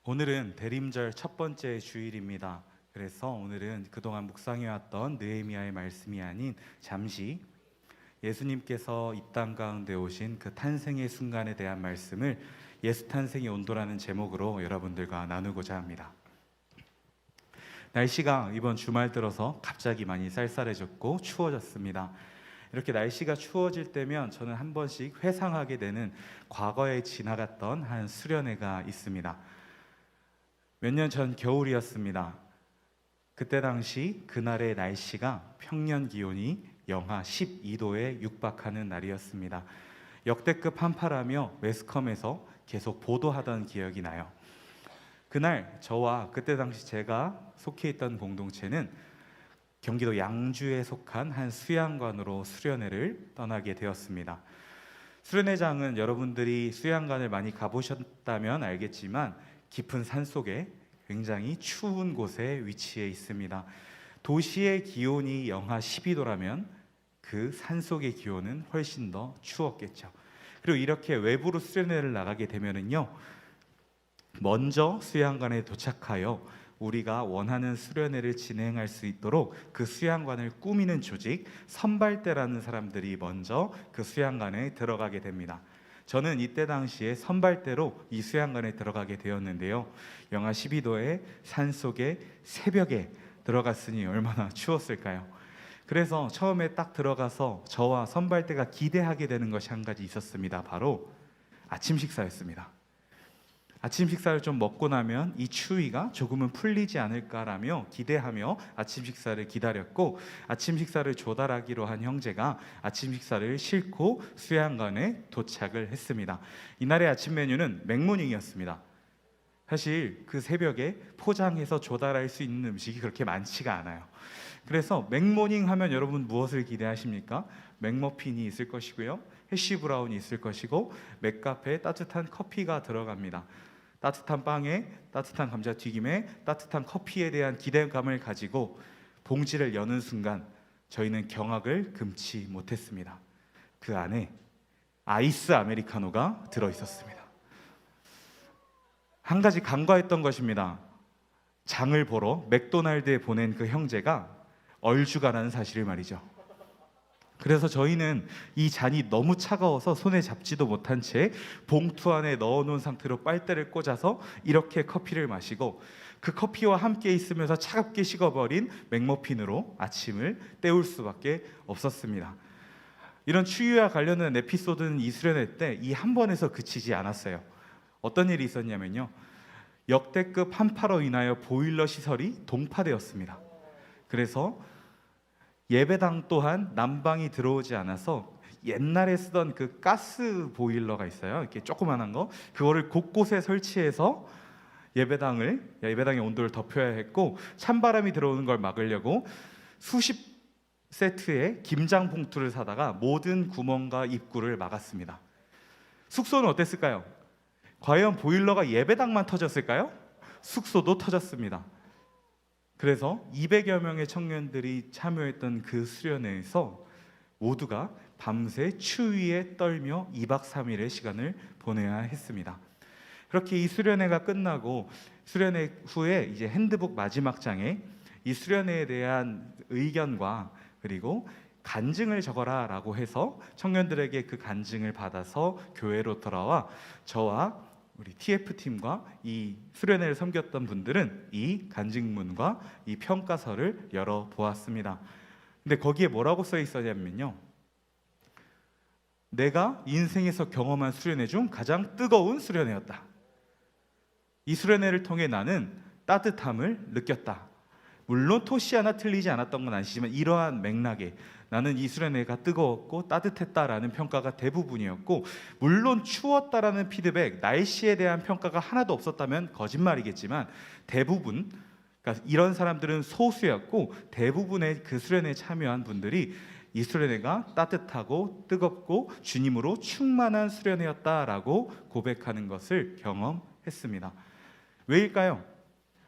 오늘은 대림절 첫 번째 주일입니다. 그래서 오늘은 그동안 묵상해왔던 느헤미야의 말씀이 아닌 잠시 예수님께서 이 땅 가운데 오신 그 탄생의 순간에 대한 말씀을 예수 탄생의 온도라는 제목으로 여러분들과 나누고자 합니다. 날씨가 이번 주말 들어서 갑자기 많이 쌀쌀해졌고 추워졌습니다. 이렇게 날씨가 추워질 때면 저는 한 번씩 회상하게 되는 과거에 지나갔던 한 수련회가 있습니다. 몇 년 전 겨울이었습니다. 그때 당시 그날의 날씨가 평년 기온이 영하 12도에 육박하는 날이었습니다. 역대급 한파라며 매스컴에서 계속 보도하던 기억이 나요. 그날 저와 그때 당시 제가 속해 있던 공동체는 경기도 양주에 속한 한 수양관으로 수련회를 떠나게 되었습니다. 수련회장은 여러분들이 수양관을 많이 가보셨다면 알겠지만 깊은 산속에 굉장히 추운 곳에 위치해 있습니다. 도시의 기온이 영하 12도라면 그 산속의 기온은 훨씬 더 추웠겠죠. 그리고 이렇게 외부로 수련회를 나가게 되면은요, 먼저 수양관에 도착하여 우리가 원하는 수련회를 진행할 수 있도록 그 수양관을 꾸미는 조직 선발대라는 사람들이 먼저 그 수양관에 들어가게 됩니다. 저는 이때 당시에 선발대로 이 수양관에 들어가게 되었는데요, 영하 12도의 산속에 새벽에 들어갔으니 얼마나 추웠을까요? 그래서 처음에 딱 들어가서 저와 선발대가 기대하게 되는 것이 한 가지 있었습니다. 바로 아침 식사였습니다. 아침 식사를 좀 먹고 나면 이 추위가 조금은 풀리지 않을까라며 기대하며 아침 식사를 기다렸고, 아침 식사를 조달하기로 한 형제가 아침 식사를 싣고 수양관에 도착을 했습니다. 이날의 아침 메뉴는 맥모닝이었습니다. 사실 그 새벽에 포장해서 조달할 수 있는 음식이 그렇게 많지가 않아요. 그래서 맥모닝 하면 여러분 무엇을 기대하십니까? 맥머핀이 있을 것이고요, 해시 브라운이 있을 것이고, 맥카페에 따뜻한 커피가 들어갑니다. 따뜻한 빵에 따뜻한 감자튀김에 따뜻한 커피에 대한 기대감을 가지고 봉지를 여는 순간 저희는 경악을 금치 못했습니다. 그 안에 아이스 아메리카노가 들어있었습니다. 한 가지 간과했던 것입니다. 장을 보러 맥도날드에 보낸 그 형제가 얼주가라는 사실을 말이죠. 그래서 저희는 이 잔이 너무 차가워서 손에 잡지도 못한 채 봉투 안에 넣어놓은 상태로 빨대를 꽂아서 이렇게 커피를 마시고, 그 커피와 함께 있으면서 차갑게 식어버린 맥머핀으로 아침을 때울 수밖에 없었습니다. 이런 추위와 관련된 에피소드는 이 수련회 때 이 한 번에서 그치지 않았어요. 어떤 일이 있었냐면요, 역대급 한파로 인하여 보일러 시설이 동파되었습니다. 그래서 예배당 또한 난방이 들어오지 않아서 옛날에 쓰던 그 가스 보일러가 있어요. 이렇게 조그만한 거, 그거를 곳곳에 설치해서 예배당의 온도를 덮여야 했고, 찬바람이 들어오는 걸 막으려고 수십 세트의 김장 봉투를 사다가 모든 구멍과 입구를 막았습니다. 숙소는 어땠을까요? 과연 보일러가 예배당만 터졌을까요? 숙소도 터졌습니다. 그래서 200여 명의 청년들이 참여했던 그 수련회에서 모두가 밤새 추위에 떨며 2박 3일의 시간을 보내야 했습니다. 그렇게 이 수련회가 끝나고 수련회 후에 이제 핸드북 마지막 장에 이 수련회에 대한 의견과 그리고 간증을 적어라 라고 해서 청년들에게 그 간증을 받아서 교회로 돌아와 저와 우리 TF팀과 이 수련회를 섬겼던 분들은 이 간증문과 이 평가서를 열어보았습니다. 근데 거기에 뭐라고 써 있었냐면요, 내가 인생에서 경험한 수련회 중 가장 뜨거운 수련회였다. 이 수련회를 통해 나는 따뜻함을 느꼈다. 물론 토시 하나 틀리지 않았던 건 아시지만 이러한 맥락에 나는 이 수련회가 뜨거웠고 따뜻했다라는 평가가 대부분이었고, 물론 추웠다라는 피드백, 날씨에 대한 평가가 하나도 없었다면 거짓말이겠지만 대부분, 그러니까 이런 사람들은 소수였고, 대부분의 그 수련회에 참여한 분들이 이 수련회가 따뜻하고 뜨겁고 주님으로 충만한 수련회였다라고 고백하는 것을 경험했습니다. 왜일까요?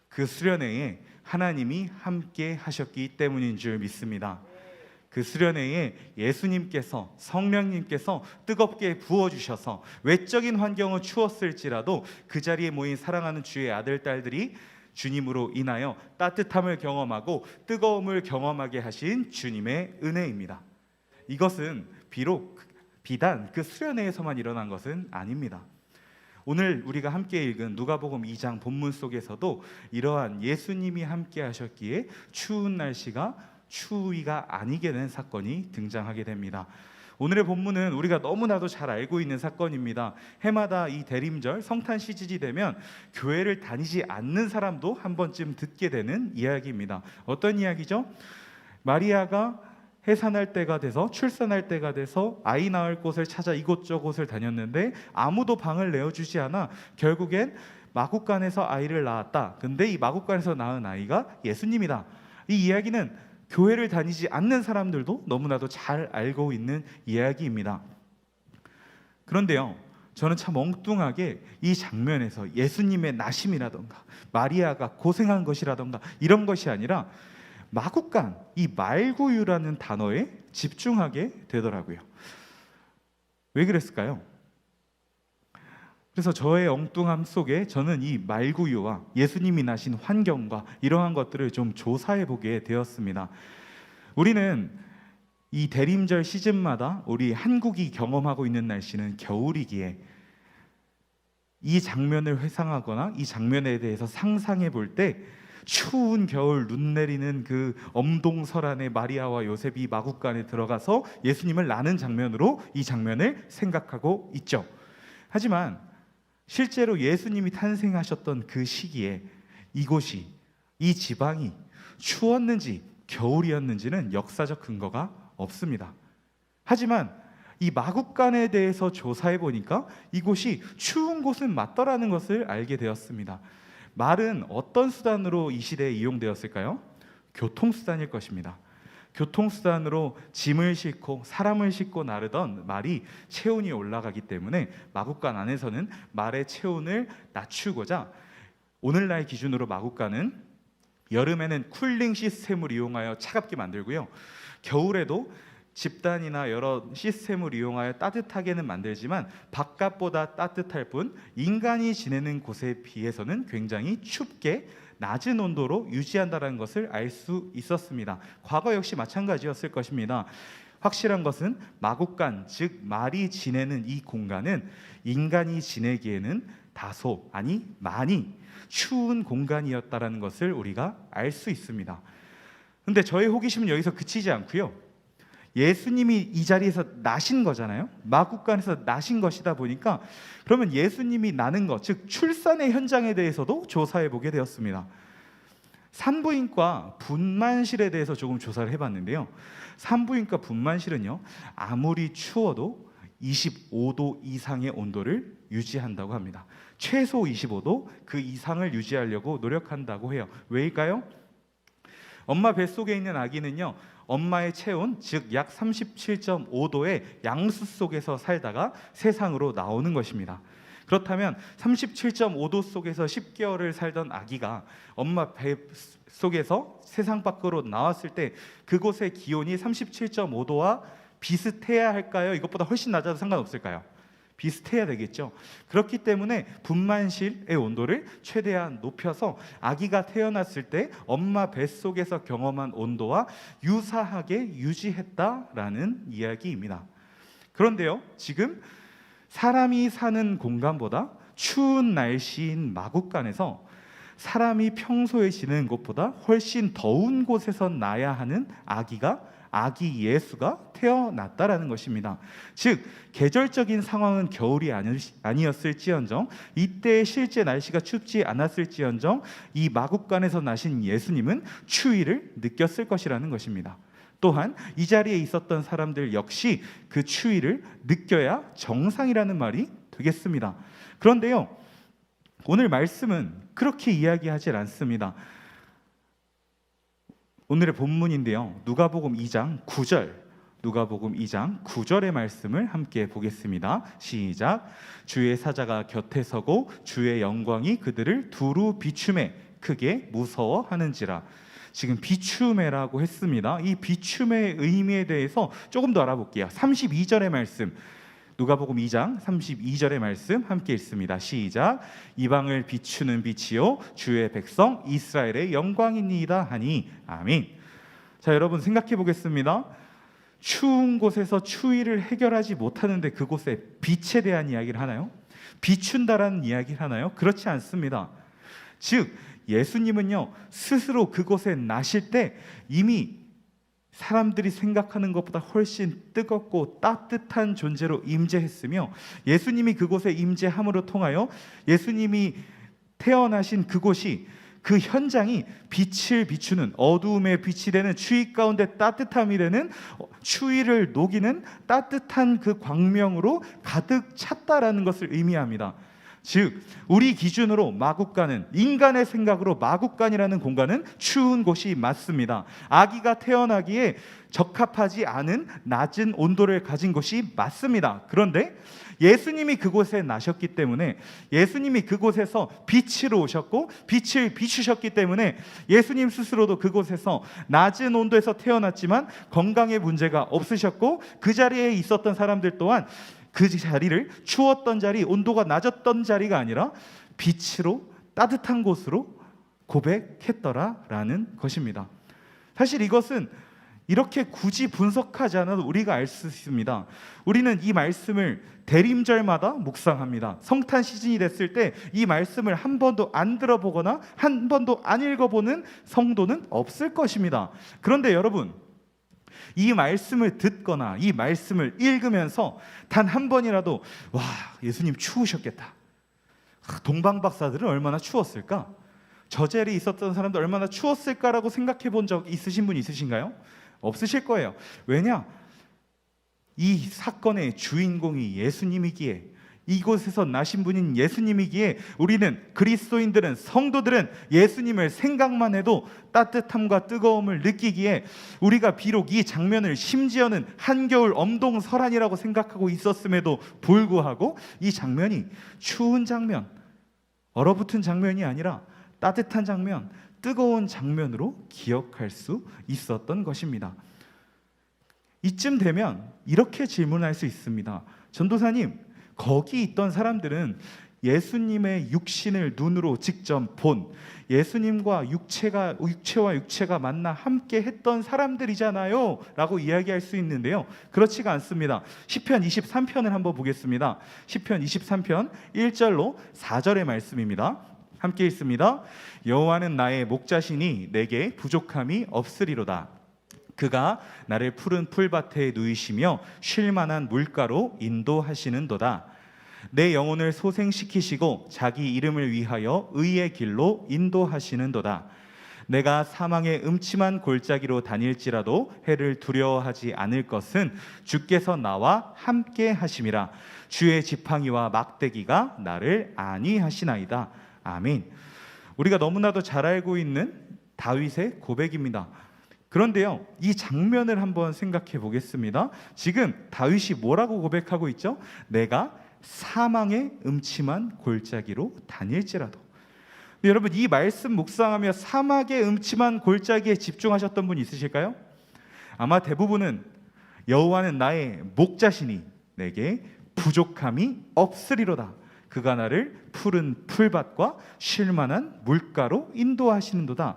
그 수련회에 하나님이 함께 하셨기 때문인 줄 믿습니다. 그 수련회에 예수님께서, 성령님께서 뜨겁게 부어주셔서 외적인 환경은 추웠을지라도 그 자리에 모인 사랑하는 주의 아들, 딸들이 주님으로 인하여 따뜻함을 경험하고 뜨거움을 경험하게 하신 주님의 은혜입니다. 이것은 비단 그 수련회에서만 일어난 것은 아닙니다. 오늘 우리가 함께 읽은 누가복음 2장 본문 속에서도 이러한 예수님이 함께 하셨기에 추운 날씨가 추위가 아니게 된 사건이 등장하게 됩니다. 오늘의 본문은 우리가 너무나도 잘 알고 있는 사건입니다. 해마다 이 대림절 성탄 시즌이 되면 교회를 다니지 않는 사람도 한 번쯤 듣게 되는 이야기입니다. 어떤 이야기죠? 마리아가 해산할 때가 돼서, 출산할 때가 돼서 아이 낳을 곳을 찾아 이곳저곳을 다녔는데 아무도 방을 내어주지 않아 결국엔 마구간에서 아이를 낳았다. 근데 이 마구간에서 낳은 아이가 예수님이다. 이 이야기는 교회를 다니지 않는 사람들도 너무나도 잘 알고 있는 이야기입니다. 그런데요, 저는 참 엉뚱하게 이 장면에서 예수님의 나심이라던가 마리아가 고생한 것이라던가 이런 것이 아니라 마구간, 이 말구유라는 단어에 집중하게 되더라고요. 왜 그랬을까요? 그래서 저의 엉뚱함 속에 저는 이 말구유와 예수님이 나신 환경과 이러한 것들을 좀 조사해 보게 되었습니다. 우리는 이 대림절 시즌마다 우리 한국이 경험하고 있는 날씨는 겨울이기에 이 장면을 회상하거나 이 장면에 대해서 상상해 볼 때 추운 겨울 눈 내리는 그 엄동설안에 마리아와 요셉이 마구간에 들어가서 예수님을 낳는 장면으로 이 장면을 생각하고 있죠. 하지만 실제로 예수님이 탄생하셨던 그 시기에 이곳이, 이 지방이 추웠는지 겨울이었는지는 역사적 근거가 없습니다. 하지만 이 마구간에 대해서 조사해 보니까 이곳이 추운 곳은 맞더라는 것을 알게 되었습니다. 말은 어떤 수단으로 이 시대에 이용되었을까요? 교통수단일 것입니다. 교통수단으로 짐을 싣고 사람을 싣고 나르던 말이 체온이 올라가기 때문에 마구간 안에서는 말의 체온을 낮추고자 오늘날 기준으로 마구간은 여름에는 쿨링 시스템을 이용하여 차갑게 만들고요, 겨울에도 집단이나 여러 시스템을 이용하여 따뜻하게는 만들지만 바깥보다 따뜻할 뿐 인간이 지내는 곳에 비해서는 굉장히 춥게 낮은 온도로 유지한다는 것을 알 수 있었습니다. 과거 역시 마찬가지였을 것입니다. 확실한 것은 마구간, 즉 말이 지내는 이 공간은 인간이 지내기에는 다소, 아니 많이 추운 공간이었다는 것을 우리가 알 수 있습니다. 그런데 저의 호기심은 여기서 그치지 않고요, 예수님이 이 자리에서 나신 거잖아요. 마구간에서 나신 것이다 보니까 그러면 예수님이 나는 것, 즉 출산의 현장에 대해서도 조사해 보게 되었습니다. 산부인과 분만실에 대해서 조금 조사를 해봤는데요, 산부인과 분만실은요 아무리 추워도 25도 이상의 온도를 유지한다고 합니다. 최소 25도 그 이상을 유지하려고 노력한다고 해요. 왜일까요? 엄마 뱃속에 있는 아기는요 엄마의 체온, 즉 약 37.5도의 양수 속에서 살다가 세상으로 나오는 것입니다. 그렇다면 37.5도 속에서 10개월을 살던 아기가 엄마 배 속에서 세상 밖으로 나왔을 때 그곳의 기온이 37.5도와 비슷해야 할까요? 이것보다 훨씬 낮아도 상관없을까요? 비슷해야 되겠죠. 그렇기 때문에 분만실의 온도를 최대한 높여서 아기가 태어났을 때 엄마 뱃속에서 경험한 온도와 유사하게 유지했다라는 이야기입니다. 그런데요, 지금 사람이 사는 공간보다 추운 날씨인 마구간에서 사람이 평소에 지내는 곳보다 훨씬 더운 곳에서 나야 하는 아기 예수가 태어났다라는 것입니다. 즉 계절적인 상황은 겨울이 아니었을지언정, 이때 실제 날씨가 춥지 않았을지언정 이 마구간에서 나신 예수님은 추위를 느꼈을 것이라는 것입니다. 또한 이 자리에 있었던 사람들 역시 그 추위를 느껴야 정상이라는 말이 되겠습니다. 그런데요, 오늘 말씀은 그렇게 이야기하지 않습니다. 오늘의 본문인데요, 누가복음 2장 9절의 말씀을 함께 보겠습니다. 시작. 주의 사자가 곁에 서고 주의 영광이 그들을 두루 비추매 크게 무서워하는지라. 지금 비추매라고 했습니다. 이 비추매의 의미에 대해서 조금 더 알아볼게요. 32절의 말씀, 누가복음 2장 32절의 말씀 함께 읽습니다. 시작. 이방을 비추는 빛이요 주의 백성 이스라엘의 영광이니이다 하니 아멘. 자, 여러분 생각해 보겠습니다. 추운 곳에서 추위를 해결하지 못하는데 그곳에 빛에 대한 이야기를 하나요? 비춘다라는 이야기를 하나요? 그렇지 않습니다. 즉 예수님은요 스스로 그곳에 나실 때 이미 사람들이 생각하는 것보다 훨씬 뜨겁고 따뜻한 존재로 임재했으며, 예수님이 그곳에 임재함으로 통하여 예수님이 태어나신 그곳이, 그 현장이 빛을 비추는, 어두움에 빛이 되는, 추위 가운데 따뜻함이 되는, 추위를 녹이는 따뜻한 그 광명으로 가득 찼다라는 것을 의미합니다. 즉 우리 기준으로 마국간은, 인간의 생각으로 마국간이라는 공간은 추운 곳이 맞습니다. 아기가 태어나기에 적합하지 않은 낮은 온도를 가진 곳이 맞습니다. 그런데 예수님이 그곳에 나셨기 때문에, 예수님이 그곳에서 빛으로 오셨고 빛을 비추셨기 때문에 예수님 스스로도 그곳에서 낮은 온도에서 태어났지만 건강에 문제가 없으셨고, 그 자리에 있었던 사람들 또한 그 자리를 추웠던 자리, 온도가 낮았던 자리가 아니라 빛으로, 따뜻한 곳으로 고백했더라라는 것입니다. 사실 이것은 이렇게 굳이 분석하지 않아도 우리가 알 수 있습니다. 우리는 이 말씀을 대림절마다 묵상합니다. 성탄 시즌이 됐을 때 이 말씀을 한 번도 안 들어보거나 한 번도 안 읽어보는 성도는 없을 것입니다. 그런데 여러분, 이 말씀을 듣거나 이 말씀을 읽으면서 단 한 번이라도 와, 예수님 추우셨겠다, 동방 박사들은 얼마나 추웠을까, 저 자리에 있었던 사람들 얼마나 추웠을까라고 생각해 본 적 있으신 분 있으신가요? 없으실 거예요. 왜냐? 이 사건의 주인공이 예수님이기에, 이곳에서 나신 분인 예수님이기에 우리는, 그리스도인들은, 성도들은 예수님을 생각만 해도 따뜻함과 뜨거움을 느끼기에, 우리가 비록 이 장면을 심지어는 한겨울 엄동설한이라고 생각하고 있었음에도 불구하고 이 장면이 추운 장면, 얼어붙은 장면이 아니라 따뜻한 장면, 뜨거운 장면으로 기억할 수 있었던 것입니다. 이쯤 되면 이렇게 질문할 수 있습니다. 전도사님, 거기 있던 사람들은 예수님의 육신을 눈으로 직접 본, 예수님과 육체와 육체가 만나 함께 했던 사람들이잖아요 라고 이야기할 수 있는데요, 그렇지가 않습니다. 시편 23편을 한번 보겠습니다. 시편 23편 1절로 4절의 말씀입니다. 함께 읽습니다. 여호와는 나의 목자시니 내게 부족함이 없으리로다. 그가 나를 푸른 풀밭에 누이시며 쉴 만한 물가로 인도하시는도다. 내 영혼을 소생시키시고 자기 이름을 위하여 의의 길로 인도하시는도다. 내가 사망의 음침한 골짜기로 다닐지라도 해를 두려워하지 않을 것은 주께서 나와 함께 하심이라. 주의 지팡이와 막대기가 나를 안위하시나이다. 아멘. 우리가 너무나도 잘 알고 있는 다윗의 고백입니다. 그런데요, 이 장면을 한번 생각해 보겠습니다. 지금 다윗이 뭐라고 고백하고 있죠? 내가 사망의 음침한 골짜기로 다닐지라도. 여러분, 이 말씀 묵상하며 사막의 음침한 골짜기에 집중하셨던 분 있으실까요? 아마 대부분은 여호와는 나의 목자시니 내게 부족함이 없으리로다. 그가 나를 푸른 풀밭과 쉴 만한 물가로 인도하시는도다.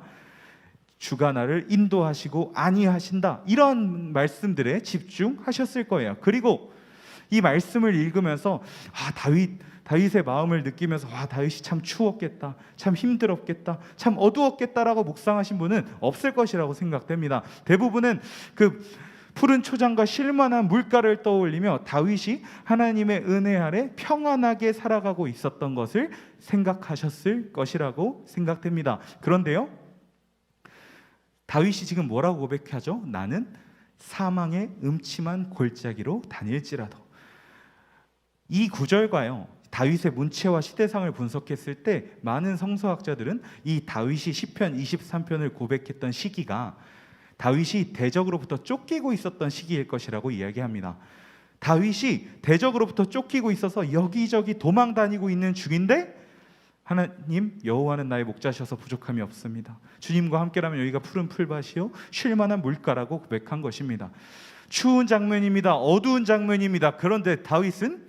주가 나를 인도하시고 안위하신다. 이런 말씀들에 집중하셨을 거예요. 그리고 이 말씀을 읽으면서 다윗의 마음을 느끼면서 다윗이 참 추웠겠다, 참 힘들었겠다, 참 어두웠겠다라고 묵상하신 분은 없을 것이라고 생각됩니다. 대부분은 그 푸른 초장과 쉴만한 물가를 떠올리며 다윗이 하나님의 은혜 아래 평안하게 살아가고 있었던 것을 생각하셨을 것이라고 생각됩니다. 그런데요, 다윗이 지금 뭐라고 고백하죠? 나는 사망의 음침한 골짜기로 다닐지라도. 이 구절과요, 다윗의 문체와 시대상을 분석했을 때 많은 성서학자들은 이 다윗이 시편 23편을 고백했던 시기가 다윗이 대적으로부터 쫓기고 있었던 시기일 것이라고 이야기합니다. 다윗이 대적으로부터 쫓기고 있어서 여기저기 도망 다니고 있는 중인데 하나님 여호와는 나의 목자셔서 부족함이 없습니다. 주님과 함께라면 여기가 푸른 풀밭이요 쉴 만한 물가라고 고백한 것입니다. 추운 장면입니다. 어두운 장면입니다. 그런데 다윗은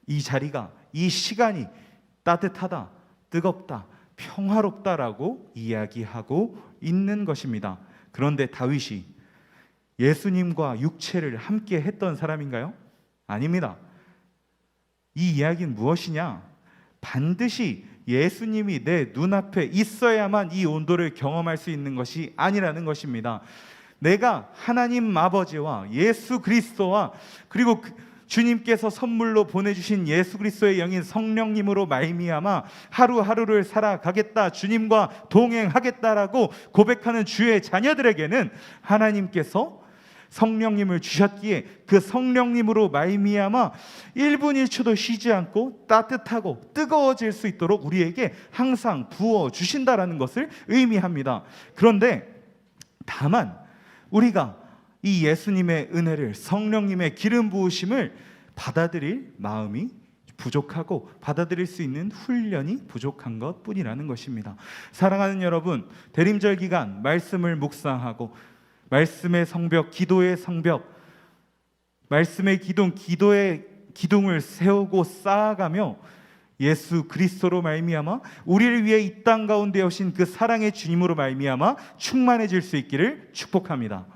이 자리가, 이 시간이 따뜻하다, 뜨겁다, 평화롭다라고 이야기하고 있는 것입니다. 그런데 다윗이 예수님과 육체를 함께 했던 사람인가요? 아닙니다. 이 이야기는 무엇이냐? 반드시 예수님이 내 눈앞에 있어야만 이 온도를 경험할 수 있는 것이 아니라는 것입니다. 내가 하나님 아버지와 예수 그리스도와 그리고 주님께서 선물로 보내주신 예수 그리스도의 영인 성령님으로 말미암아 하루하루를 살아가겠다, 주님과 동행하겠다라고 고백하는 주의 자녀들에게는 하나님께서 성령님을 주셨기에 그 성령님으로 말미암아 1분 1초도 쉬지 않고 따뜻하고 뜨거워질 수 있도록 우리에게 항상 부어주신다라는 것을 의미합니다. 그런데 다만 우리가 이 예수님의 은혜를, 성령님의 기름 부으심을 받아들일 마음이 부족하고 받아들일 수 있는 훈련이 부족한 것뿐이라는 것입니다. 사랑하는 여러분, 대림절 기간 말씀을 묵상하고 말씀의 성벽, 기도의 성벽, 말씀의 기둥, 기도의 기둥을 세우고 쌓아가며 예수 그리스도로 말미암아 우리를 위해 이 땅 가운데 오신 그 사랑의 주님으로 말미암아 충만해질 수 있기를 축복합니다.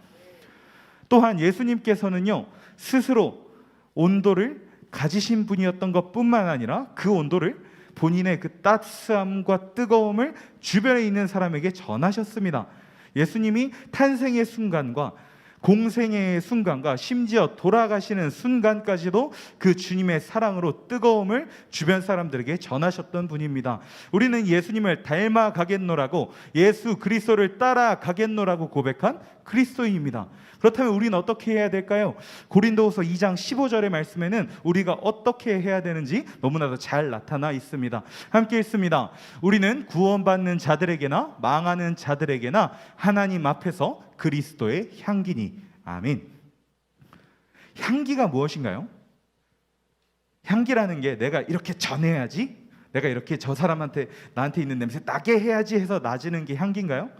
또한 예수님께서는요, 스스로 온도를 가지신 분이었던 것뿐만 아니라 그 온도를 본인의 그 따스함과 뜨거움을 주변에 있는 사람에게 전하셨습니다. 예수님이 탄생의 순간과 공생의 순간과 심지어 돌아가시는 순간까지도 그 주님의 사랑으로 뜨거움을 주변 사람들에게 전하셨던 분입니다. 우리는 예수님을 닮아가겠노라고, 예수 그리스도를 따라가겠노라고 고백한 그리스도인입니다. 그렇다면 우리는 어떻게 해야 될까요? 고린도후서 2장 15절의 말씀에는 우리가 어떻게 해야 되는지 너무나도 잘 나타나 있습니다. 함께 읽습니다. 우리는 구원받는 자들에게나 망하는 자들에게나 하나님 앞에서 그리스도의 향기니. 아멘. 향기가 무엇인가요? 향기라는 게 내가 이렇게 전해야지, 내가 이렇게 저 사람한테 나한테 있는 냄새 나게 해야지 해서 나지는 게 향기인가요?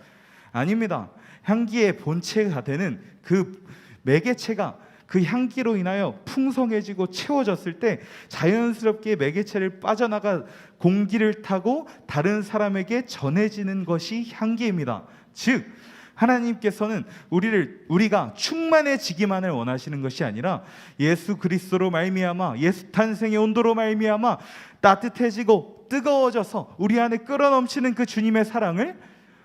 아닙니다. 향기의 본체가 되는 그 매개체가 그 향기로 인하여 풍성해지고 채워졌을 때 자연스럽게 매개체를 빠져나가 공기를 타고 다른 사람에게 전해지는 것이 향기입니다. 즉 하나님께서는 우리가 충만해지기만을 원하시는 것이 아니라 예수 그리스도로 말미암아 예수 탄생의 온도로 말미암아 따뜻해지고 뜨거워져서 우리 안에 끌어넘치는 그 주님의 사랑을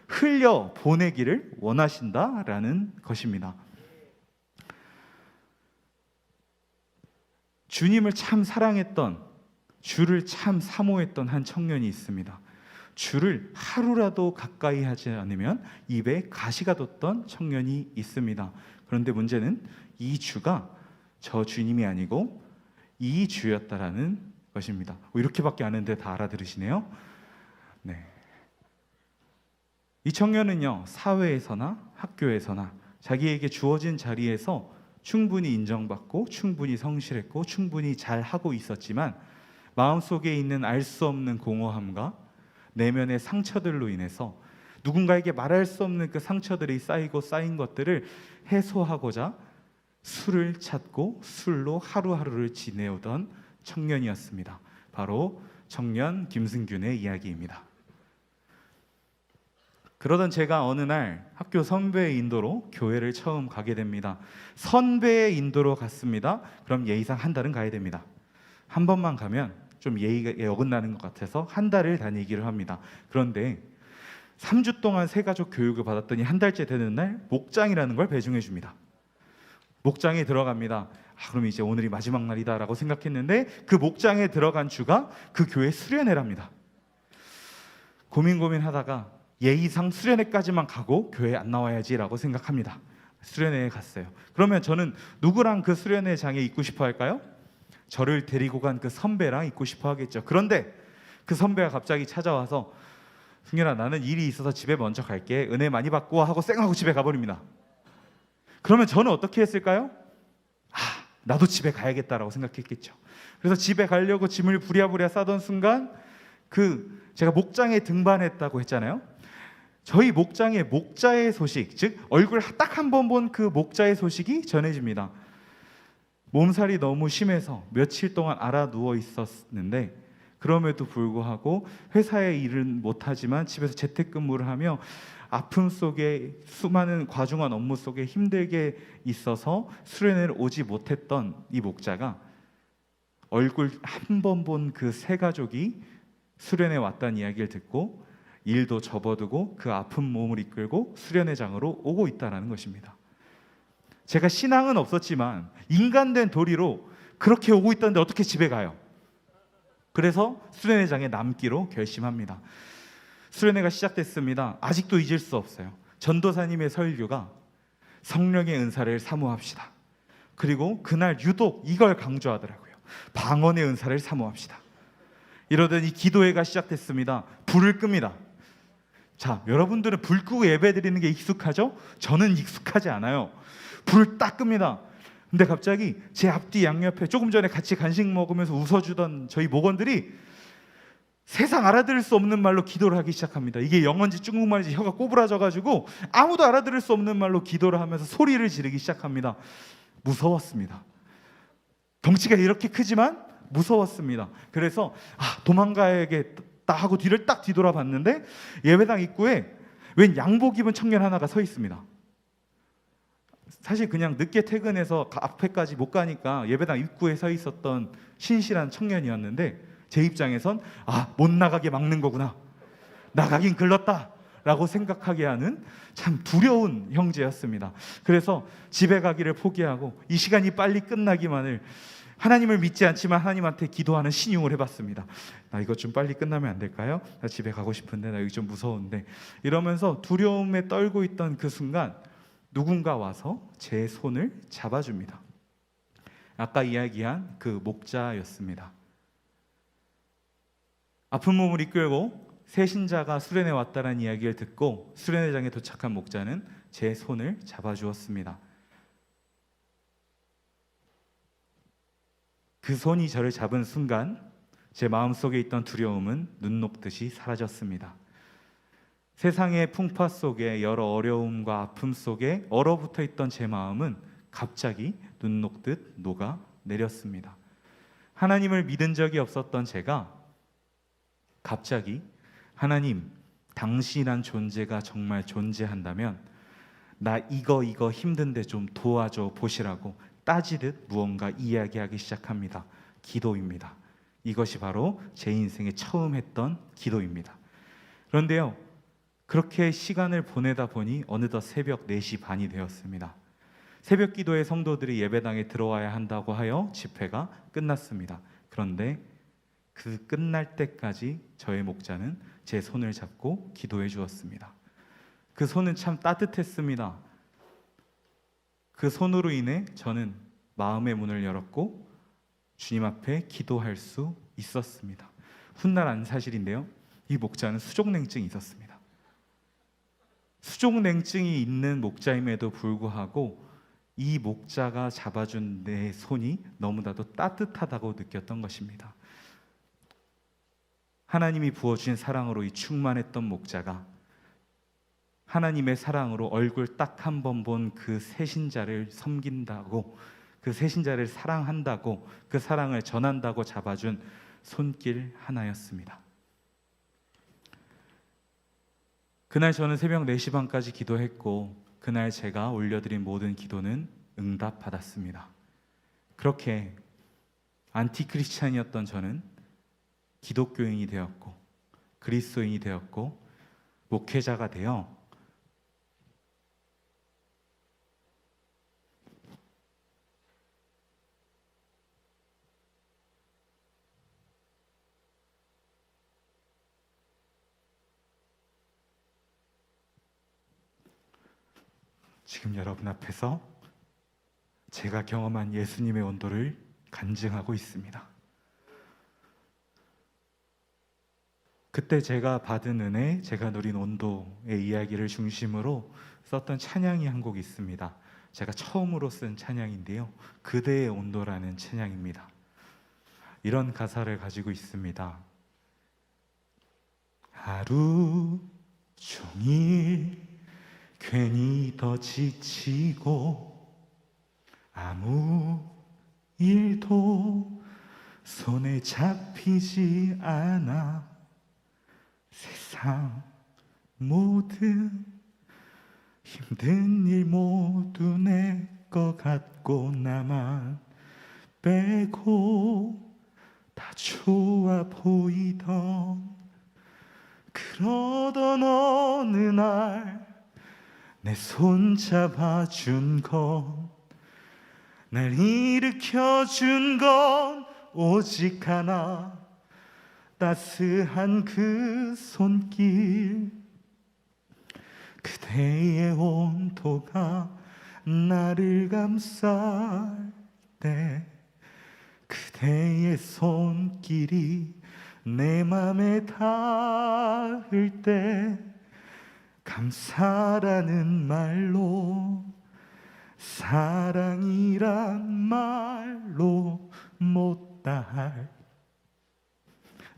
흘려 보내기를 원하신다라는 것입니다. 주님을 참 사랑했던, 주를 참 사모했던 한 청년이 있습니다. 주를 하루라도 가까이 하지 않으면 입에 가시가 돋던 청년이 있습니다. 그런데 문제는 이 주가 저 주님이 아니고 이 주였다라는 것입니다. 이렇게밖에 안 했는데 다 알아들으시네요. 네. 이 청년은요, 사회에서나 학교에서나 자기에게 주어진 자리에서 충분히 인정받고 충분히 성실했고 충분히 잘하고 있었지만 마음속에 있는 알 수 없는 공허함과 내면의 상처들로 인해서 누군가에게 말할 수 없는 그 상처들이 쌓이고 쌓인 것들을 해소하고자 술을 찾고 술로 하루하루를 지내오던 청년이었습니다. 바로 청년 김승균의 이야기입니다. 그러던 제가 어느 날 학교 선배의 인도로 교회를 처음 가게 됩니다. 선배의 인도로 갔습니다. 그럼 예의상 한 달은 가야 됩니다. 한 번만 가면 좀 예의가 어긋나는 것 같아서 한 달을 다니기를 합니다. 그런데 3주 동안 새가족 교육을 받았더니 한 달째 되는 날 목장이라는 걸 배중해 줍니다. 목장에 들어갑니다. 그럼 이제 오늘이 마지막 날이다라고 생각했는데 그 목장에 들어간 주가 그 교회 수련회랍니다. 고민하다가 예의상 수련회까지만 가고 교회 안 나와야지라고 생각합니다. 수련회에 갔어요. 그러면 저는 누구랑 그 수련회장에 있고 싶어 할까요? 저를 데리고 간 그 선배랑 있고 싶어 하겠죠. 그런데 그 선배가 갑자기 찾아와서 승현아, 나는 일이 있어서 집에 먼저 갈게. 은혜 많이 받고 하고 쌩하고 집에 가버립니다. 그러면 저는 어떻게 했을까요? 나도 집에 가야겠다라고 생각했겠죠. 그래서 집에 가려고 짐을 부랴부랴 싸던 순간 제가 목장에 등반했다고 했잖아요. 저희 목장에 목자의 소식, 즉 얼굴 딱 한 번 본 그 목자의 소식이 전해집니다. 몸살이 너무 심해서 며칠 동안 알아 누워 있었는데, 그럼에도 불구하고 회사에 일은 못하지만 집에서 재택근무를 하며 아픔 속에, 수많은 과중한 업무 속에 힘들게 있어서 수련회를 오지 못했던 이 목자가 얼굴 한 번 본 그 세 가족이 수련회 왔다는 이야기를 듣고 일도 접어두고 그 아픈 몸을 이끌고 수련회장으로 오고 있다는 것입니다. 제가 신앙은 없었지만 인간된 도리로 그렇게 오고 있다는데 어떻게 집에 가요? 그래서 수련회장에 남기로 결심합니다. 수련회가 시작됐습니다. 아직도 잊을 수 없어요. 전도사님의 설교가 성령의 은사를 사모합시다. 그리고 그날 유독 이걸 강조하더라고요. 방언의 은사를 사모합시다. 이러더니 기도회가 시작됐습니다. 불을 끕니다. 자, 여러분들은 불 끄고 예배 드리는 게 익숙하죠? 저는 익숙하지 않아요. 불을 딱 끕니다. 근데 갑자기 제 앞뒤 양옆에 조금 전에 같이 간식 먹으면서 웃어주던 저희 목원들이 세상 알아들을 수 없는 말로 기도를 하기 시작합니다. 이게 영어인지 중국말인지 혀가 꼬부라져가지고 아무도 알아들을 수 없는 말로 기도를 하면서 소리를 지르기 시작합니다. 무서웠습니다. 덩치가 이렇게 크지만 무서웠습니다. 그래서 도망가야겠다 하고 뒤를 딱 뒤돌아봤는데 예배당 입구에 웬 양복 입은 청년 하나가 서 있습니다. 사실 그냥 늦게 퇴근해서 앞에까지 못 가니까 예배당 입구에 서 있었던 신실한 청년이었는데, 제 입장에선 못 나가게 막는 거구나, 나가긴 글렀다 라고 생각하게 하는 참 두려운 형제였습니다. 그래서 집에 가기를 포기하고 이 시간이 빨리 끝나기만을, 하나님을 믿지 않지만 하나님한테 기도하는 신용을 해봤습니다. 나 이거 좀 빨리 끝나면 안 될까요? 나 집에 가고 싶은데, 나 여기 좀 무서운데, 이러면서 두려움에 떨고 있던 그 순간 누군가 와서 제 손을 잡아줍니다. 아까 이야기한 그 목자였습니다. 아픈 몸을 이끌고 새신자가 수련회 왔다는 이야기를 듣고 수련회장에 도착한 목자는 제 손을 잡아주었습니다. 그 손이 저를 잡은 순간 제 마음속에 있던 두려움은 눈 녹듯이 사라졌습니다. 세상의 풍파 속에 여러 어려움과 아픔 속에 얼어붙어 있던 제 마음은 갑자기 눈 녹듯 녹아 내렸습니다. 하나님을 믿은 적이 없었던 제가 갑자기 하나님, 당신이란 존재가 정말 존재한다면 나 이거 힘든데 좀 도와줘 보시라고 따지듯 무언가 이야기하기 시작합니다. 기도입니다. 이것이 바로 제 인생에 처음 했던 기도입니다. 그런데요, 그렇게 시간을 보내다 보니 어느덧 새벽 4시 반이 되었습니다. 새벽 기도에 성도들이 예배당에 들어와야 한다고 하여 집회가 끝났습니다. 그런데 그 끝날 때까지 저의 목자는 제 손을 잡고 기도해 주었습니다. 그 손은 참 따뜻했습니다. 그 손으로 인해 저는 마음의 문을 열었고 주님 앞에 기도할 수 있었습니다. 훗날 안 사실인데요, 이 목자는 수족냉증이 있었습니다. 수족냉증이 있는 목자임에도 불구하고 이 목자가 잡아준 내 손이 너무나도 따뜻하다고 느꼈던 것입니다. 하나님이 부어주신 사랑으로 이 충만했던 목자가 하나님의 사랑으로 얼굴 딱 한 번 본 그 새신자를 섬긴다고, 그 새신자를 사랑한다고, 그 사랑을 전한다고 잡아준 손길 하나였습니다. 그날 저는 새벽 4시 반까지 기도했고 그날 제가 올려드린 모든 기도는 응답받았습니다. 그렇게 안티크리스찬이었던 저는 기독교인이 되었고 그리스도인이 되었고 목회자가 되어 지금 여러분 앞에서 제가 경험한 예수님의 온도를 간증하고 있습니다. 그때 제가 받은 은혜, 제가 누린 온도의 이야기를 중심으로 썼던 찬양이 한 곡 있습니다. 제가 처음으로 쓴 찬양인데요, 그대의 온도라는 찬양입니다. 이런 가사를 가지고 있습니다. 하루 종일 괜히 더 지치고 아무 일도 손에 잡히지 않아. 세상 모든 힘든 일 모두 내 것 같고 나만 빼고 다 좋아 보이던 그러던 어느 날 내 손 잡아준 건, 날 일으켜준 건 오직 하나, 따스한 그 손길. 그대의 온도가 나를 감쌀 때, 그대의 손길이 내 맘에 닿을 때, 감사라는 말로, 사랑이란 말로 못다할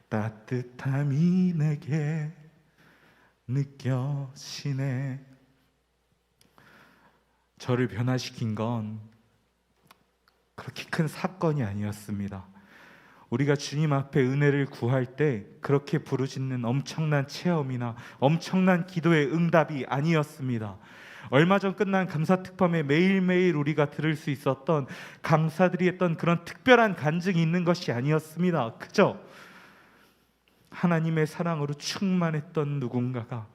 따뜻함이 내게 느껴지네. 저를 변화시킨 건 그렇게 큰 사건이 아니었습니다. 우리가 주님 앞에 은혜를 구할 때 그렇게 부르짖는 엄청난 체험이나 엄청난 기도의 응답이 아니었습니다. 얼마 전 끝난 감사특파에 매일매일 우리가 들을 수 있었던 강사들이 했던 그런 특별한 간증이 있는 것이 아니었습니다. 그저 하나님의 사랑으로 충만했던 누군가가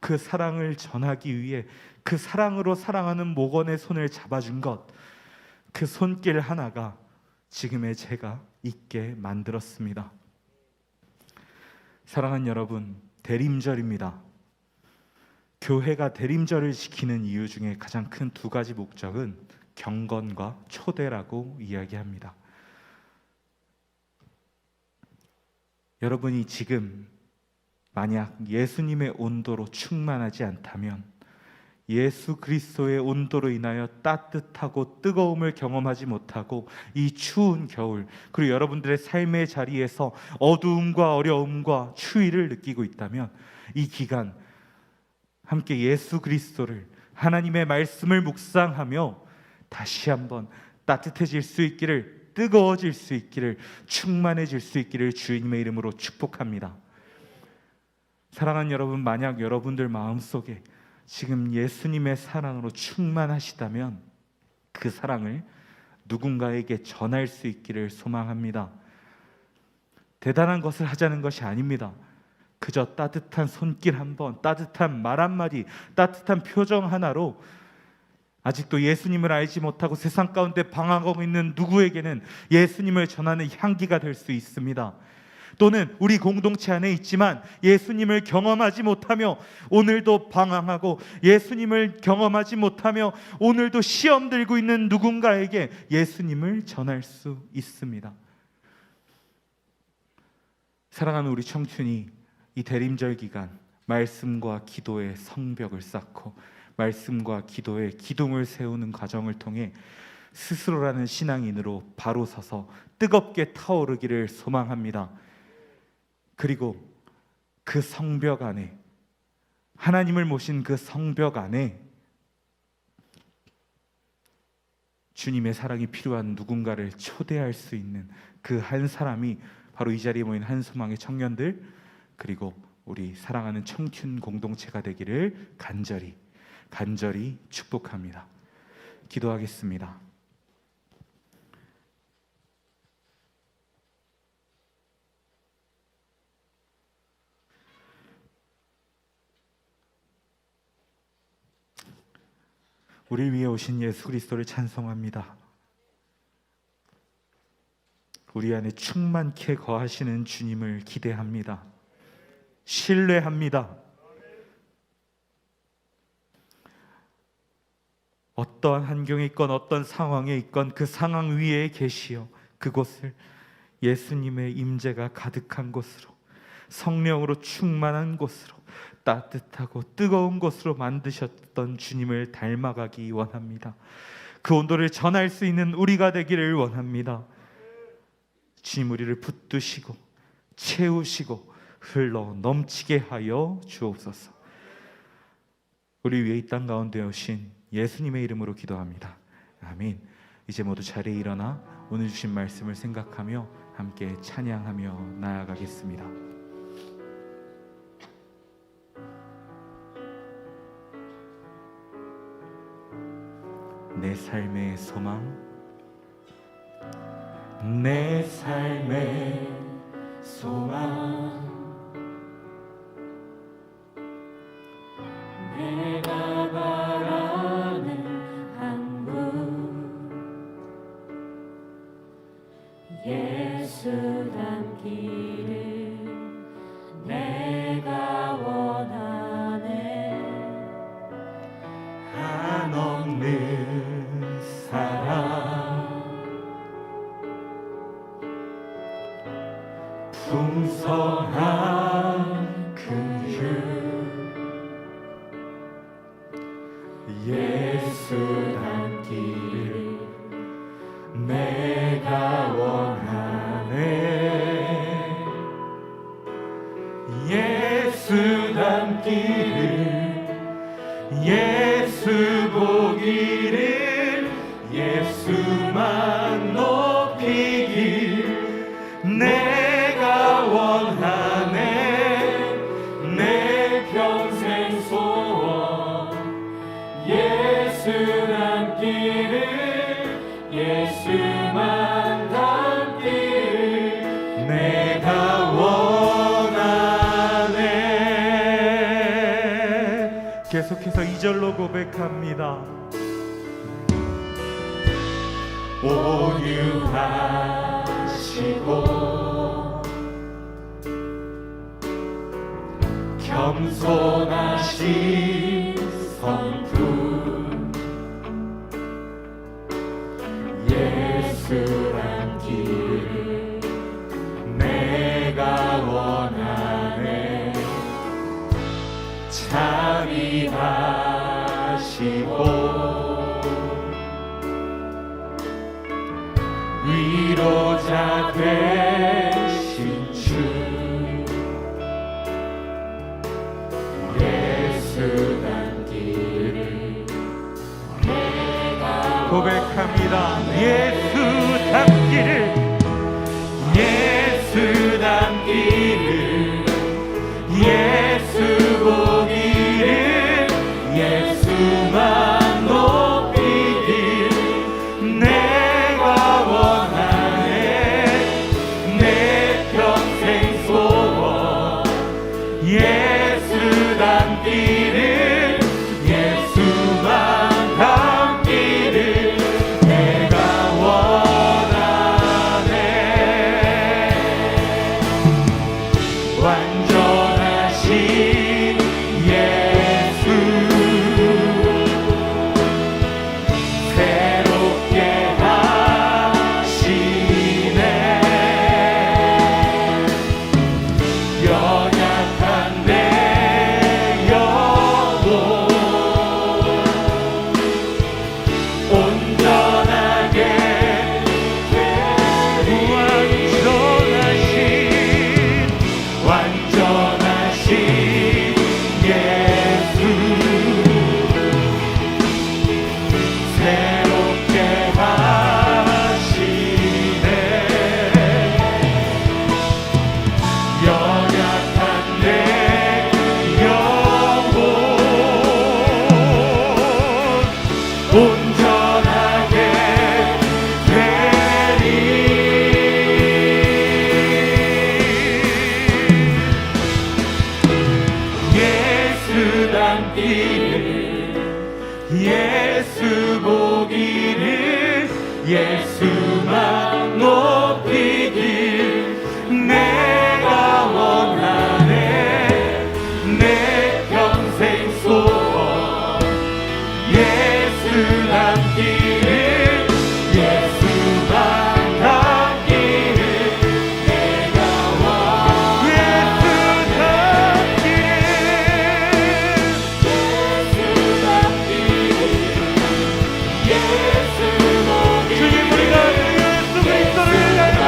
그 사랑을 전하기 위해 그 사랑으로 사랑하는 목원의 손을 잡아준 것, 그 손길 하나가 지금의 제가 있게 만들었습니다. 사랑하는 여러분, 대림절입니다. 교회가 대림절을 지키는 이유 중에 가장 큰 두 가지 목적은 경건과 초대라고 이야기합니다. 여러분이 지금 만약 예수님의 온도로 충만하지 않다면, 예수 그리스도의 온도로 인하여 따뜻하고 뜨거움을 경험하지 못하고 이 추운 겨울, 그리고 여러분들의 삶의 자리에서 어두움과 어려움과 추위를 느끼고 있다면, 이 기간 함께 예수 그리스도를, 하나님의 말씀을 묵상하며 다시 한번 따뜻해질 수 있기를, 뜨거워질 수 있기를, 충만해질 수 있기를 주님의 이름으로 축복합니다. 사랑하는 여러분, 만약 여러분들 마음속에 지금 예수님의 사랑으로 충만하시다면 그 사랑을 누군가에게 전할 수 있기를 소망합니다. 대단한 것을 하자는 것이 아닙니다. 그저 따뜻한 손길 한 번, 따뜻한 말 한마디, 따뜻한 표정 하나로 아직도 예수님을 알지 못하고 세상 가운데 방황하고 있는 누구에게는 예수님을 전하는 향기가 될 수 있습니다. 또는 우리 공동체 안에 있지만 예수님을 경험하지 못하며 오늘도 방황하고 예수님을 경험하지 못하며 오늘도 시험 들고 있는 누군가에게 예수님을 전할 수 있습니다. 사랑하는 우리 청춘이 이 대림절 기간 말씀과 기도의 성벽을 쌓고 말씀과 기도의 기둥을 세우는 과정을 통해 스스로라는 신앙인으로 바로 서서 뜨겁게 타오르기를 소망합니다. 그리고 그 성벽 안에, 하나님을 모신 그 성벽 안에 주님의 사랑이 필요한 누군가를 초대할 수 있는 그 한 사람이 바로 이 자리에 모인 한소망의 청년들, 그리고 우리 사랑하는 청춘 공동체가 되기를 간절히 축복합니다. 기도하겠습니다. 우리를 위해 오신 예수 그리스도를 찬송합니다. 우리 안에 충만케 거하시는 주님을 기대합니다. 신뢰합니다. 어떠한 환경에 있건 어떤 상황에 있건 그 상황 위에 계시어 그곳을 예수님의 임재가 가득한 곳으로, 성령으로 충만한 곳으로, 따뜻하고 뜨거운 곳으로 만드셨던 주님을 닮아가기 원합니다. 그 온도를 전할 수 있는 우리가 되기를 원합니다. 주님, 우리를 붙드시고 채우시고 흘러 넘치게 하여 주옵소서. 우리 위에 이 땅 가운데 오신 예수님의 이름으로 기도합니다. 아멘. 이제 모두 자리에 일어나 오늘 주신 말씀을 생각하며 함께 찬양하며 나아가겠습니다. 내 삶의 소망, 내 삶의 소망, 내가 바라는 한국 예수 닮기를 내가 원하네. 한없는 사랑, 풍성한 긍휼, 예수 닮기를 내가 원하네. 예수 닮기를, 예수 보기를, 예수만 높이길 내가 원하네. 내 평생 소원, 예수 닮기를, 예수만 닮기를 내가 원하네. 계속해서 2절로 고백합니다. 온유하시고 겸손하신 성품, 예수 닮기를 내가 원하네. 자비하시고 위로자 되신 주, 예수 닮기를 내가 고백합니다. 예수 닮기를, 예수 닮기를, 예수 보기를, 예수만 높이길 내가 원하네. 내 평생 소원, 예수 닮기를, 예수만 닮기를 내가 원하네. 완전하신 예수, 새롭게 하시네. 연약한 내 영혼 온전하게 완전하신 예수, 새롭게 하시네. 연약한 내 영혼 온전하게 되리. 예수 닮기를, 예수 보기를, 예수만 높이길 내가 원하네. 내 평생 소원, 예수 닮기를, 예수만 닮기를 내가 원하네. 예수 닮기를, 예수 보기를, 예수 보기를, 주님 우리가 예수 그리스도를 닮아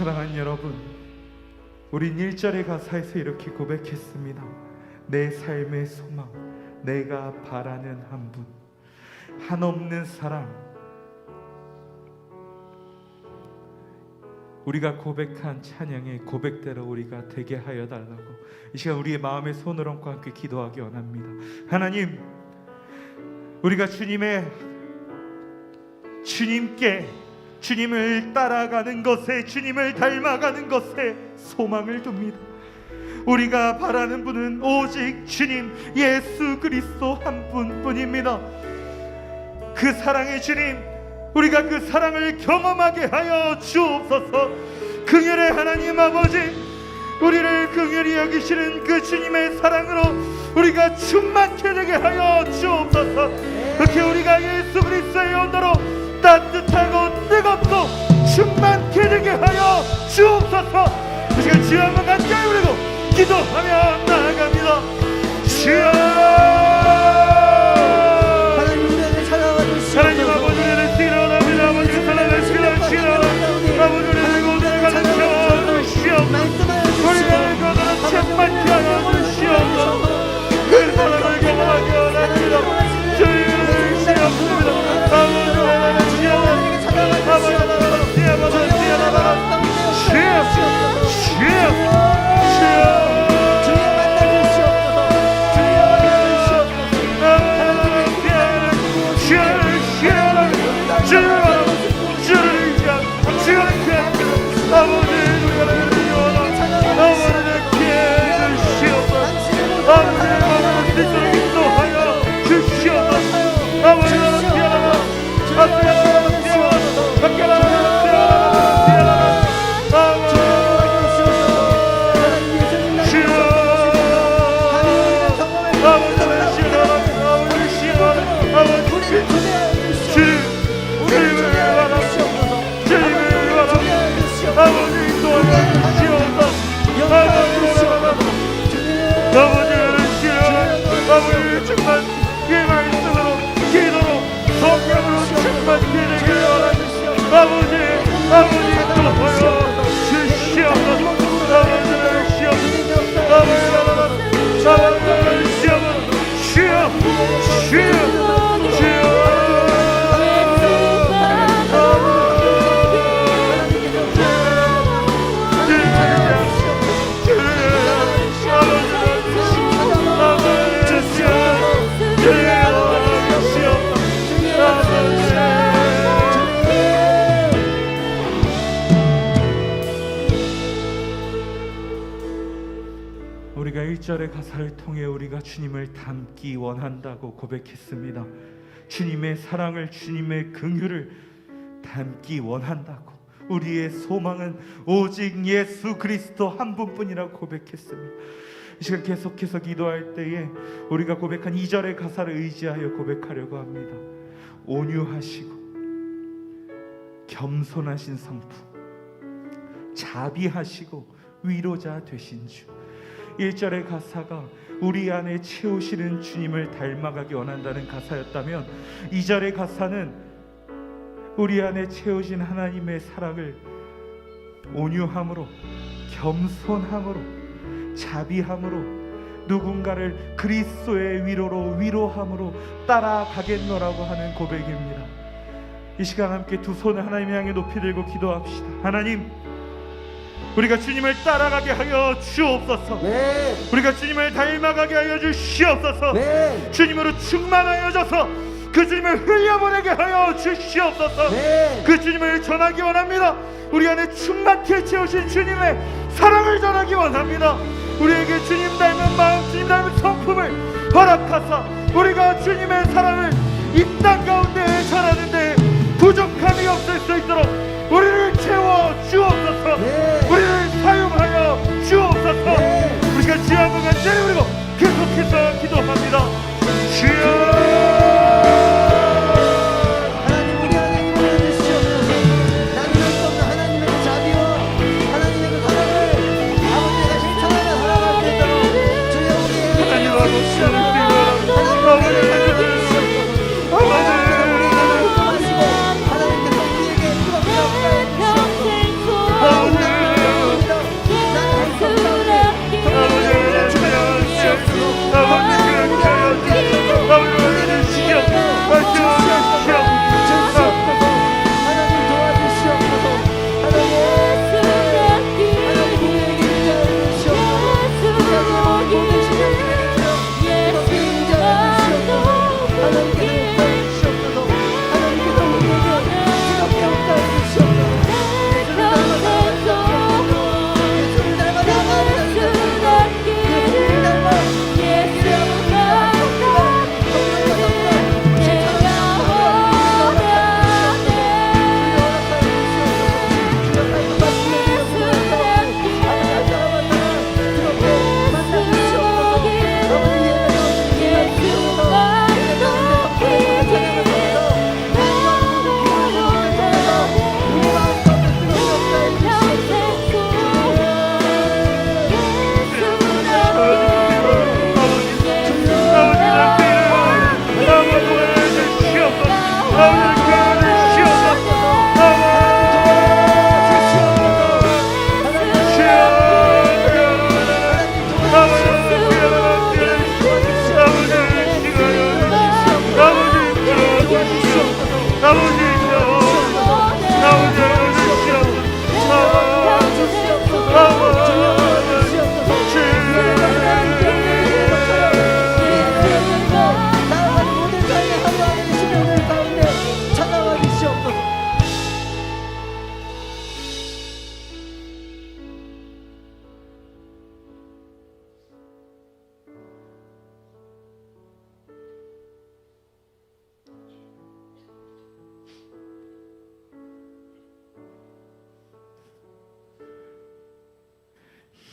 사랑하는 여러분, 우린 1절의 가사에서 이렇게 고백했습니다. 내 삶의 소망, 내가 바라는 한 분, 한없는 사랑. 우리가 고백한 찬양의 고백대로 우리가 되게 하여 달라고 이 시간 우리의 마음에 손을 얹고 함께 기도하기 원합니다. 하나님, 우리가 주님을 따라가는 것에, 주님을 닮아가는 것에 소망을 둡니다. 우리가 바라는 분은 오직 주님 예수 그리스도 한 분뿐입니다. 그 사랑의 주님, 우리가 그 사랑을 경험하게 하여 주옵소서. 긍휼의 하나님 아버지, 우리를 긍휼히 여기시는 그 주님의 사랑으로 우리가 충만케 되게 하여 주옵소서. 그렇게 우리가 예수 그리스도의 온도로 따뜻하고 뜨겁고 충만케 되게 하여 주옵소서. 그 시간 주여 한번 가까이 부르고 기도하며 나아갑니다. 주여, 하나님 아버지, 우리를 시원합니다. 아버지 사랑을 시원합니다. 아버지 우리를 고백하는 주시옵소서. 우리를 거두는 충만케 하여 주시옵소서. 그 사랑을 경험하기 원합니다. 주의를 시옵소서. 아버지 하나님 시원합니다. 아버지 하나님 시원합니다. 우리가 1절의 가사를 통해 우리가 주님을 닮기 원한다고 고백했습니다. 주님의 사랑을, 주님의 긍휼을 닮기 원한다고, 우리의 소망은 오직 예수 그리스도 한 분뿐이라고 고백했습니다. 이 시간 계속해서 기도할 때에 우리가 고백한 2절의 가사를 의지하여 고백하려고 합니다. 온유하시고 겸손하신 성품, 자비하시고 위로자 되신 주. 1절의 가사가 우리 안에 채우시는 주님을 닮아가기 원한다는 가사였다면 2절의 가사는 우리 안에 채우신 하나님의 사랑을 온유함으로, 겸손함으로, 자비함으로, 누군가를 그리스도의 위로로 위로함으로 따라가겠노라고 하는 고백입니다. 이 시간 함께 두 손을 하나님 향해 높이 들고 기도합시다. 하나님, 우리가 주님을 따라가게 하여 주옵소서. 네. 우리가 주님을 닮아가게 하여 주시옵소서. 네. 주님으로 충만하여져서 그 주님을 흘려보내게 하여 주시옵소서. 네. 그 주님을 전하기 원합니다. 우리 안에 충만케 채우신 주님의 사랑을 전하기 원합니다. 우리에게 주님 닮은 마음, 주님 닮은 성품을 허락하사 우리가 주님의 사랑을 이 땅 가운데 전하는데 부족함이 없을 수 있도록 우리를 채워 주옵소서. 네. 우리를 사용하여 주옵소서. 네. 우리가 주여 한번 간절히 부르고 계속해서 기도합니다. 주여, 하나님, 우리 안에 임하여 주시옵소서. 나누는 수 없는 하나님의 그 자비와 하나님의 그 사랑을 아버지가 실천하며 살아갈 수 있도록 주여 우리의 하나님 아버지, 하나님께서 우리에게 뜨겁게 하옵소서. 아버지,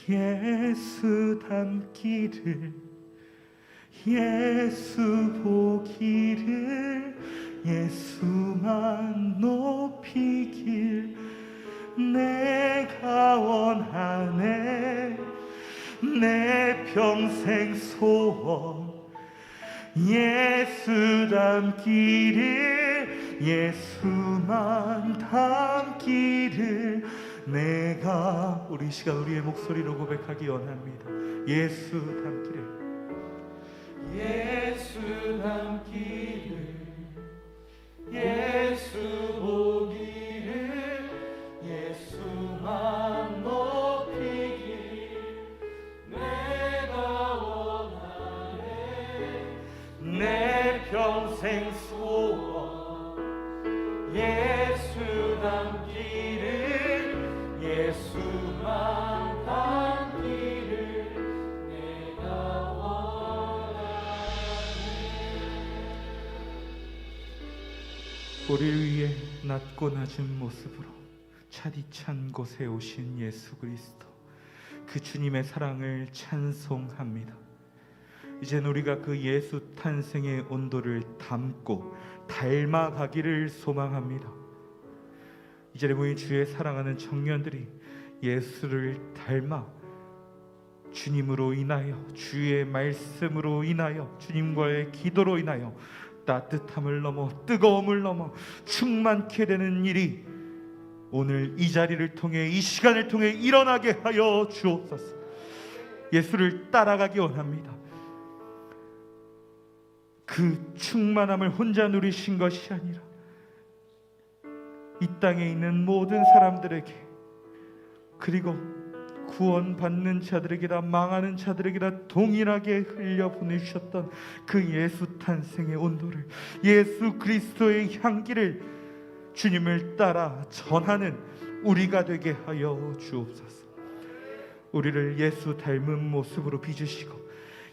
예수 닮기를, 예수 보기를, 예수만 높이길 내가 원하네. 내 평생 소원 예수 닮기를, 예수만 닮기를 내가. 우리 시간 우리의 목소리로 고백하기 원합니다. 예수 닮기를, 예수 닮기를, 예수 보기를, 예수만 높이길 내가 원하네. 내 평생 소원 예수 닮기를, 예수만 닮기를 내가 원하네. 우리를 위해 낮고 낮은 모습으로 차디찬 곳에 오신 예수 그리스도, 그 주님의 사랑을 찬송합니다. 이젠 우리가 그 예수 탄생의 온도를 담고 닮아가기를 소망합니다. 이제는 우리 주의 사랑하는 청년들이 예수를 닮아 주님으로 인하여, 주의 말씀으로 인하여, 주님과의 기도로 인하여 따뜻함을 넘어 뜨거움을 넘어 충만케 되는 일이 오늘 이 자리를 통해, 이 시간을 통해 일어나게 하여 주옵소서. 예수를 따라가기 원합니다. 그 충만함을 혼자 누리신 것이 아니라 이 땅에 있는 모든 사람들에게, 그리고 구원받는 자들에게나 망하는 자들에게나 동일하게 흘려보내주셨던 그 예수 탄생의 온도를, 예수 그리스도의 향기를 주님을 따라 전하는 우리가 되게 하여 주옵소서. 우리를 예수 닮은 모습으로 빚으시고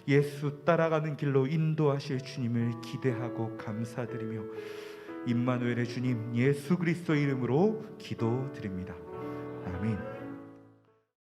예수 따라가는 길로 인도하실 주님을 기대하고 감사드리며 임마누엘의 주님 예수 그리스도의 이름으로 기도드립니다. 아멘.